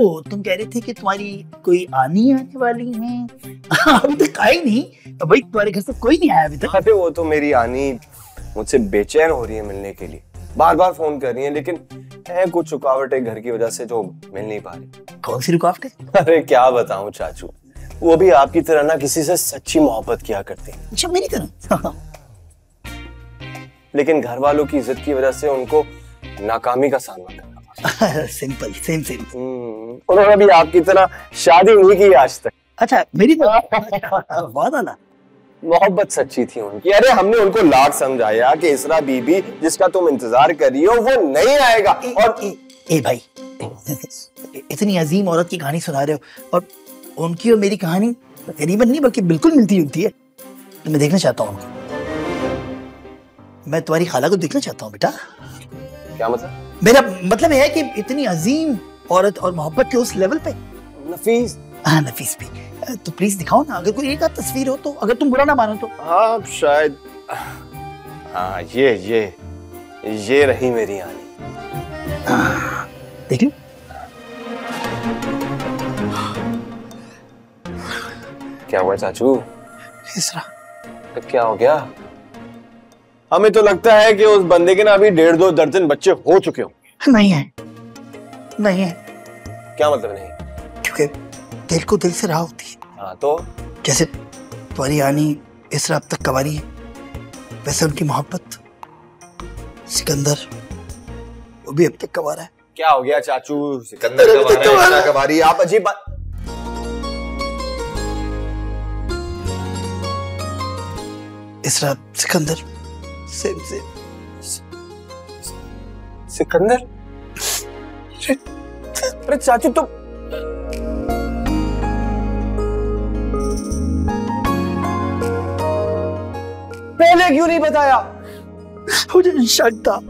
ओ, तुम कह रहे थे कि तुम्हारी कोई आनी आने वाली है। अभी तक आई नहीं भाई, तुम्हारे घर से कोई नहीं आया अभी तक। अरे वो तो मेरी आनी मुझसे बेचैन हो रही है मिलने के लिए, बार बार फोन कर रही है, लेकिन है कुछ रुकावटें घर की वजह से जो मिल नहीं पा रही। कौन सी रुकावटें? अरे क्या बताऊं चाचू, वो भी आपकी तरह ना किसी से सच्ची मोहब्बत किया करती है। अच्छा, मेरी तरह? लेकिन घर वालों की इज्जत की वजह से उनको नाकामी का सामना करना पड़ा। Simple, same same. उन्होंने भी आपकी तरह शादी नहीं की आज तक। अच्छा, मेरी तरह? बहुत आला। मोहब्बत सच्ची थी उनकी। अरे हमने उनको लाख समझाया कि इसरा बीबी जिसका तुम इंतजार कर रही हो वो नहीं आएगा। और ए भाई, इतनी अजीम औरत की कहानी सुना रहे हो और उनकी और मेरी कहानी करीबन नहीं बल्कि बिल्कुल मिलती जुलती है। तो मैं देखना चाहता हूँ उनको। मैं तुम्हारी खाला को देखना चाहता हूँ बेटा। क्या मतलब? मेरा मतलब है कि इतनी अजीम औरत और मोहब्बत के उस लेवल पे। नफीस? हाँ, नफीस भी। तो प्लीज दिखाओ ना, अगर कोई एक आध तस्वीर हो तो, अगर तुम बुरा ना मानो तो। हाँ शायद, हाँ ये रही मेरी आनी। देख लो। क्या हुआ चाचू? इसरा। तो क्या हो गया? हमें तो लगता है कि उस बंदे के ना अभी 1.5-2 दर्जन बच्चे हो चुके हो। नहीं है, नहीं है। क्या मतलब नहीं? क्योंकि दिल को दिल से राह होती है। हाँ तो जैसे तुम्हारी आनी इसरा अब तक कवारी है, वैसे उनकी मोहब्बत सिकंदर वो भी अब तक कवारा है। क्या हो गया चाचू? सिकंदर कवारा है, कवारी? आप अजीब बात। इसरा सिकंदर सेम सेम। सिकंदर? अरे चाचू तो पहले क्यों नहीं बताया? मुझे शक था,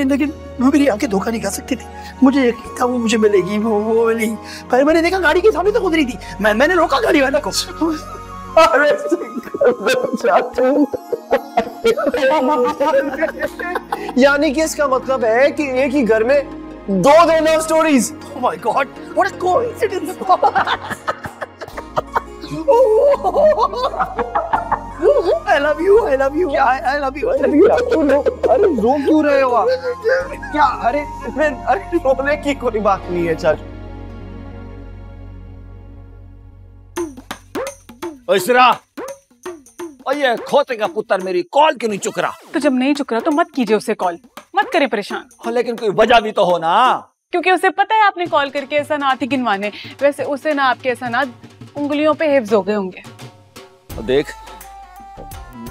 लेकिन मेरी आंखें धोखा नहीं खा सकती थी। मुझे यकीन था वो मुझे मिलेगी, वो मिलेगी। पर मैंने देखा गाड़ी के सामने तो खुद रही थी। मैंने रोका गाड़ी वाला को। अरे चाचू, यानी कि इसका मतलब है कि एक ही घर में 2 love stories. Oh my God, what a coincidence. I love you, I love you, I love you, I love you। अरे रो क्यों रहे हो आप? क्या? अरे रोने की कोई बात नहीं है चाचू। इसरा, और ये खोते का पुत्र मेरी कॉल क्यों नहीं चुक रहा? तो जब नहीं चुक रहा तो मत कीजिए उसे कॉल, मत करे परेशान। लेकिन कोई वजह भी तो हो ना। क्योंकि उसे पता है आपने कॉल करके एहसानात ही गिनवाने। वैसे उसे ना आपके एहसानात उंगलियों पे हिफ्ज हो गए होंगे। देख,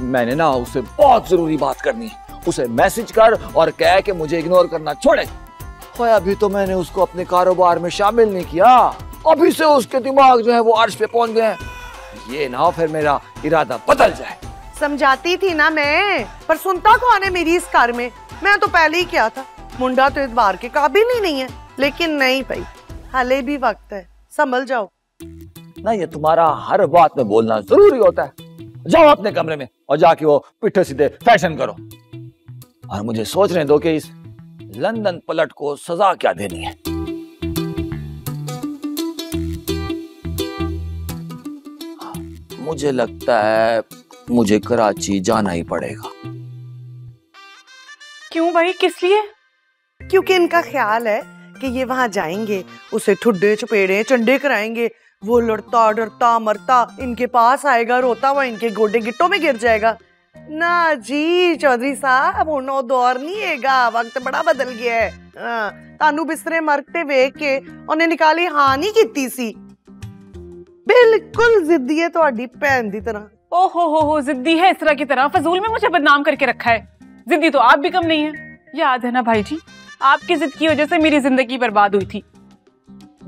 मैंने ना उससे बहुत जरूरी बात करनी है। उसे मैसेज कर और कह के मुझे इग्नोर करना छोड़े। खोया, अभी तो मैंने उसको अपने कारोबार में शामिल नहीं किया, अभी से उसके दिमाग जो है वो अर्श पे पहुंच गए हैं। ये ना फिर मेरा इरादा बदल जाए। समझाती थी ना मैं, पर सुनता कौन है मेरी इस कार में। मैं तो पहले ही क्या था, मुंडा तो इस बार के काबिल ही नहीं है। लेकिन नहीं भाई, हाले भी वक्त है, संभल जाओ ना। ये तुम्हारा हर बात में बोलना जरूरी होता है। जाओ अपने कमरे में और जाके वो पिट्ठे सीधे फैशन करो। और मुझे सोचने दो कि इस लंदन पलट को सजा क्या देनी है। मुझे लगता है मुझे कराची जाना ही पड़ेगा। क्यों भाई, किस लिए? क्योंकि इनका ख्याल है कि ये वहां जाएंगे, उसे ठुड्डे चपेड़े चंडे कराएंगे। वो लड़ता डरता मरता इनके पास आएगा, रोता हुआ इनके गोडे गिट्टों में गिर जाएगा। ना जी चौधरी साहब, हुण ओ दौर नहीं हैगा, वक्त बड़ा बदल गया है। तानू बिस्तरे मरते वेख के उन्हें निकाली हाँ नहीं कीती सी। बिल्कुल जिद्दी है तुहाडी भैन दी तरह। ओहो, जिद्दी है इस तरह की तरह। फजूल में मुझे बदनाम करके रखा है। जिद्दी तो आप भी कम नहीं है। याद है ना भाई जी, आपकी जिद की वजह से मेरी जिंदगी बर्बाद हुई थी।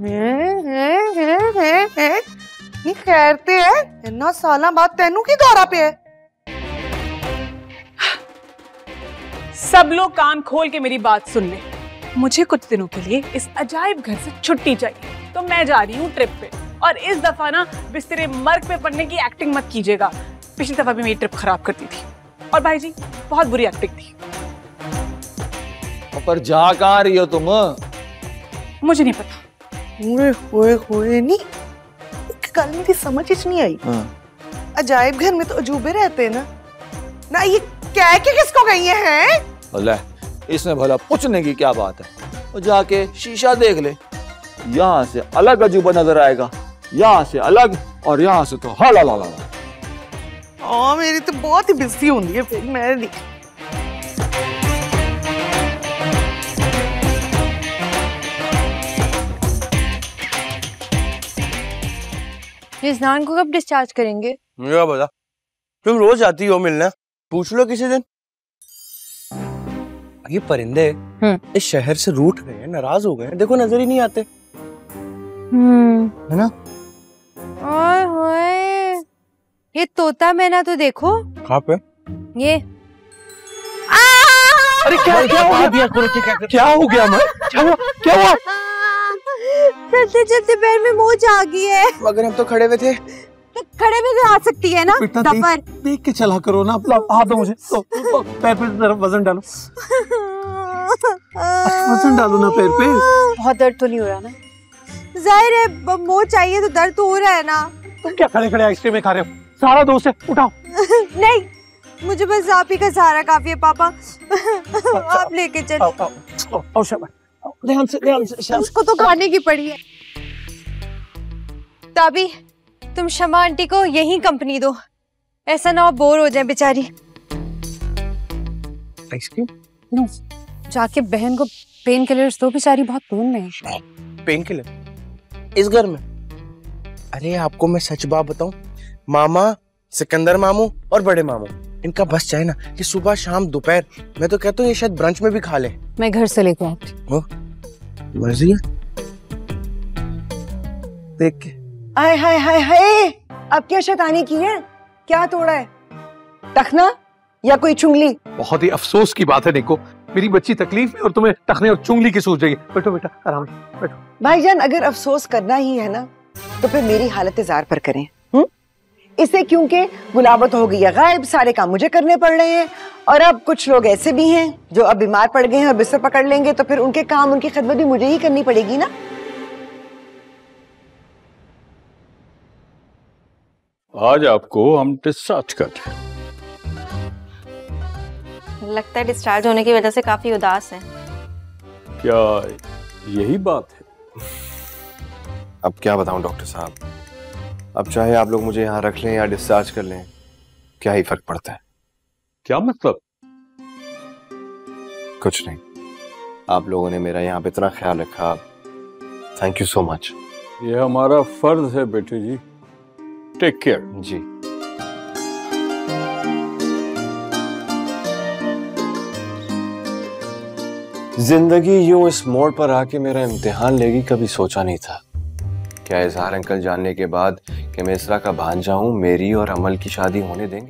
नी खैर ते है, इन्ना सालां बाद तेनू की दौरा पे है। सब लोग कान खोल के मेरी बात सुन ले। मुझे कुछ दिनों के लिए इस अजायब घर से छुट्टी चाहिए, तो मैं जा रही हूँ ट्रिप पे। और इस दफा ना बिस्तरे मर्ग पे पड़ने की एक्टिंग मत कीजिएगा। पिछली दफा भी मेरी ट्रिप खराब कर दी थी। और भाई जी, बहुत बुरी एक्टिंग थी। पर जा कहाँ रही हो तुम? मुझे नहीं पता, ओए नहीं, कल मेरी समझ ही नहीं आई। अजायब घर में तो अजूबे रहते हैं ना ये क्या के किसको गई है? अल्लाह, इसमें भला पूछने की क्या बात है? वो जाके शीशा देख ले, यहाँ से अलग अजूबा नजर आएगा, यहाँ से अलग, और यहाँ से तो हाला ला ला। मेरी तो बहुत ही बिजी होती है फिर मैं नहीं। रिजवान को कब डिस्चार्ज करेंगे? मुझे क्या पता, तुम रोज आती हो मिलने, पूछ लो किसी दिन। ये परिंदे इस शहर से रूठ गए हैं, नाराज हो गए हैं, देखो नजर ही नहीं आते। है ना? ओए होए, ये तोता मैना तो देखो। कहाँ पे? ये अरे क्या हुआ? क्या हो गया? क्या हुआ? चलते चलते पैर में मोच आ गई है। मगर हम तो खड़े हुए थे। तो खड़े भी आ सकती है ना? देख के चला करो ना, हाथ दो मुझे, तो पैर पे जरा वजन डालो, वजन डालो ना पैर पे। बहुत दर्द तो नहीं हो रहा ना? जाहिर है मोच चाहिए तो दर्द तो हो रहा है ना। तुम क्या खड़े खड़े आइसक्रीम में खा रहे हो? सारा दोस्त है, उठाओ। नहीं, मुझे बस आप ही का सहारा काफी है पापा। आप लेके चलो। ध्यान से। उसको तो खाने की पड़ी है। ताबी, तुम शमा आंटी को यही कंपनी दो, ऐसा ना हो बोर हो जाए बेचारी। आइसक्रीम? जाके बहन को पेन किलर्स दो, बेचारी बहुत खून में है। पेन किलर इस घर में? अरे आपको मैं सच बात बताऊं, मामा, सिकंदर मामू और बड़े मामू, इनका बस चाहे ना कि सुबह शाम दोपहर, मैं तो कहता हूँ ये शायद ब्रंच में भी खा ले। मैं घर से लेके आती हूँ। मर्जी है। देख के हाय हाय हाय हाय, अब क्या शैतानी की है? क्या तोड़ा है? टखना या कोई चुंगली? बहुत ही अफसोस की बात है निको, मेरी बच्ची तकलीफ में और तुम्हें टखने और चुंगली की सूझ रही है। बैठो बेटा, आराम से बैठो। भाईजान, अगर अफसोस करना ही है ना तो फिर मेरी हालत जार पर करें। इससे क्योंकि गुलाबत हो गई है गायब, सारे काम मुझे करने पड़ रहे हैं, और अब कुछ लोग ऐसे भी हैं जो अब बीमार पड़ गए हैं और बिस्तर पकड़ लेंगे, तो फिर उनके काम, उनकी खिदमत भी मुझे ही करनी पड़ेगी ना। आज आपको हम डिस्चार्ज कर रहे हैं। लगता है डिस्चार्ज होने की वजह से काफी उदास है। क्या यही बात है? अब क्या बताऊं डॉक्टर साहब, अब चाहे आप लोग मुझे यहाँ रख लें या डिस्चार्ज कर लें, क्या ही फर्क पड़ता है? क्या मतलब? कुछ नहीं, आप लोगों ने मेरा यहाँ पे इतना ख्याल रखा, थैंक यू सो मच। ये हमारा फर्ज है बेटे जी। Take care. जी। जिंदगी यूं इस मोड़ पर आके मेरा इम्तिहान लेगी, कभी सोचा नहीं था। क्या इजहार अंकल जानने के बाद कि मैं इसरा का भांजा हूं, मेरी और अमल की शादी होने देंगे?